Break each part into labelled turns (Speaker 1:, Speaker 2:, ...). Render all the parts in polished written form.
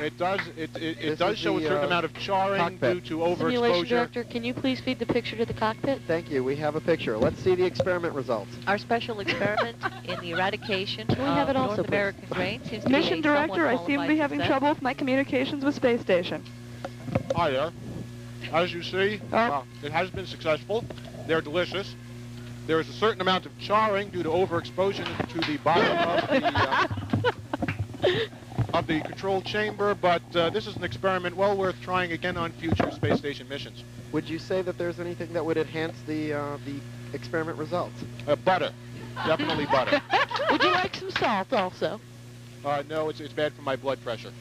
Speaker 1: It does. It does show a certain amount of charring
Speaker 2: cockpit.
Speaker 1: due to
Speaker 3: Simulation
Speaker 1: overexposure.
Speaker 3: Director, can you please feed the picture to the cockpit?
Speaker 2: Thank you. We have a picture. Let's see the experiment results.
Speaker 4: Our special experiment in the eradication
Speaker 3: Can we have it
Speaker 4: of
Speaker 3: also,
Speaker 4: North
Speaker 3: please?
Speaker 4: American grain seems to
Speaker 5: Mission
Speaker 4: be a
Speaker 5: Director, I
Speaker 4: somewhat
Speaker 5: seem to be having
Speaker 4: qualified
Speaker 5: trouble with my communications with Space Station.
Speaker 1: Hi there. As you see, it has been successful. They're delicious. There is a certain amount of charring due to overexposure to the bottom of the control chamber, but this is an experiment well worth trying again on future space station missions.
Speaker 2: Would you say that there's anything that would enhance the experiment results?
Speaker 1: Butter. Definitely butter.
Speaker 3: Would you like some salt also?
Speaker 1: No, it's bad for my blood pressure.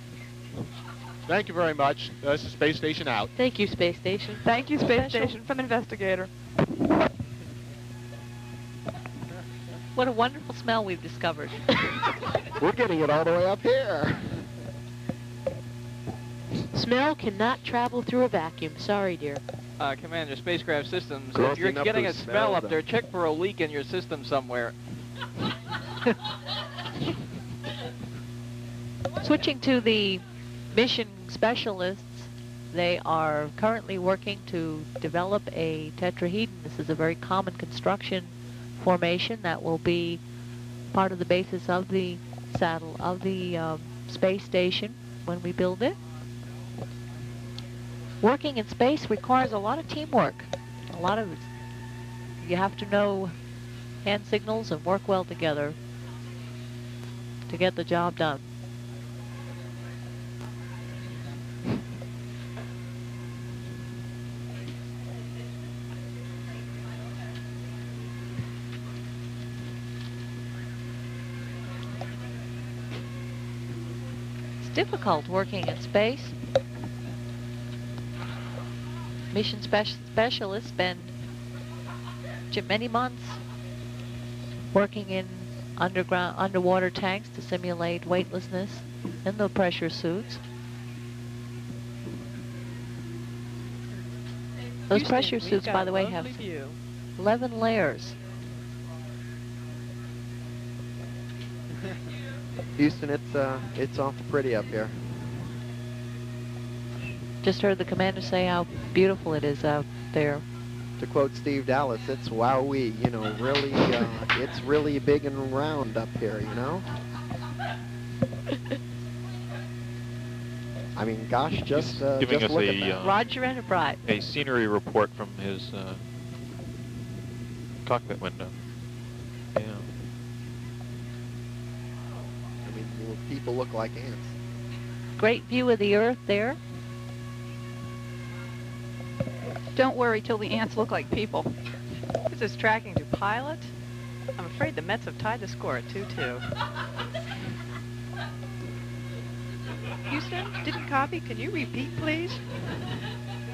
Speaker 1: Thank you very much. This is Space Station out.
Speaker 3: Thank you, Space Station.
Speaker 5: Thank you, Space Station, from Investigator.
Speaker 4: What a wonderful smell we've discovered.
Speaker 2: We're getting it all the way up here.
Speaker 3: Smell cannot travel through a vacuum. Sorry, dear.
Speaker 6: Commander, Spacecraft Systems,
Speaker 2: Close
Speaker 6: if you're
Speaker 2: enough
Speaker 6: getting
Speaker 2: to
Speaker 6: a smell
Speaker 2: smell
Speaker 6: up there, check for a leak in your system somewhere.
Speaker 4: Switching to the mission specialists, they are currently working to develop a tetrahedron. This is a very common construction formation that will be part of the basis of the saddle of the space station when we build it. Working in space requires a lot of teamwork. You have to know hand signals and work well together to get the job done. It's difficult working in space. Mission specialists spend many months working in underwater tanks to simulate weightlessness in the pressure suits. Those pressure suits, by the way, have 11 layers.
Speaker 2: Houston, it's awful pretty up here.
Speaker 4: Just heard the commander say how beautiful it is out there.
Speaker 2: To quote Steve Dallas, it's wowee, you know, really, it's really big and round up here, you know? I mean, gosh, just
Speaker 7: giving
Speaker 2: just
Speaker 7: us
Speaker 2: look
Speaker 7: a,
Speaker 2: at that.
Speaker 4: Roger Enterprise.
Speaker 7: A scenery report from his cockpit window. Yeah.
Speaker 2: I mean, well, people look like ants.
Speaker 4: Great view of the Earth there.
Speaker 8: Don't worry till the ants look like people. This is tracking to pilot. I'm afraid the Mets have tied the score at 2-2. Houston, didn't copy. Can you repeat, please?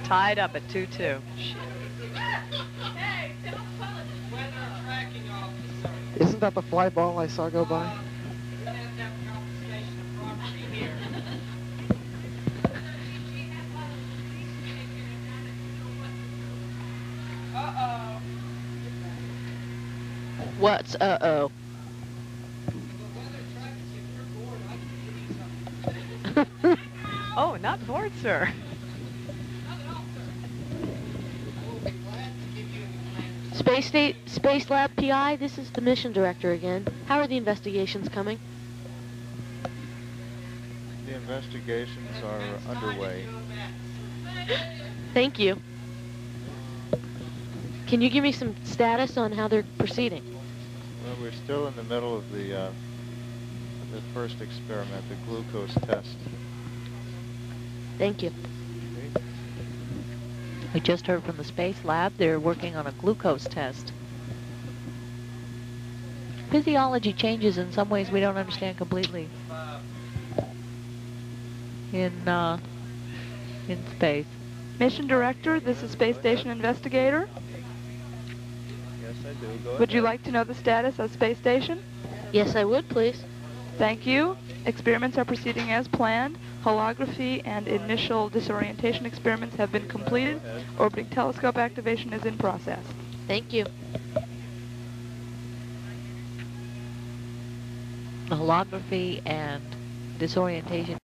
Speaker 8: Tied up at 2-2.
Speaker 2: Isn't that the fly ball I saw go by?
Speaker 3: What's uh-oh?
Speaker 8: Oh, not bored, sir.
Speaker 3: Space Lab PI, this is the mission director again. How are the investigations coming?
Speaker 9: The investigations are underway.
Speaker 3: Thank you. Can you give me some status on how they're proceeding?
Speaker 9: Well, we're still in the middle of the first experiment, the glucose test.
Speaker 3: Thank you.
Speaker 4: We just heard from the Space Lab. They're working on a glucose test. Physiology changes in some ways we don't understand completely in space.
Speaker 5: Mission Director, this is Space Station Investigator.
Speaker 9: Yes, I do. Go ahead.
Speaker 5: Would you like to know the status of Space Station?
Speaker 3: Yes, I would, please.
Speaker 5: Thank you. Experiments are proceeding as planned. Holography and initial disorientation experiments have been completed. Orbiting telescope activation is in process.
Speaker 3: Thank you.
Speaker 4: Holography and disorientation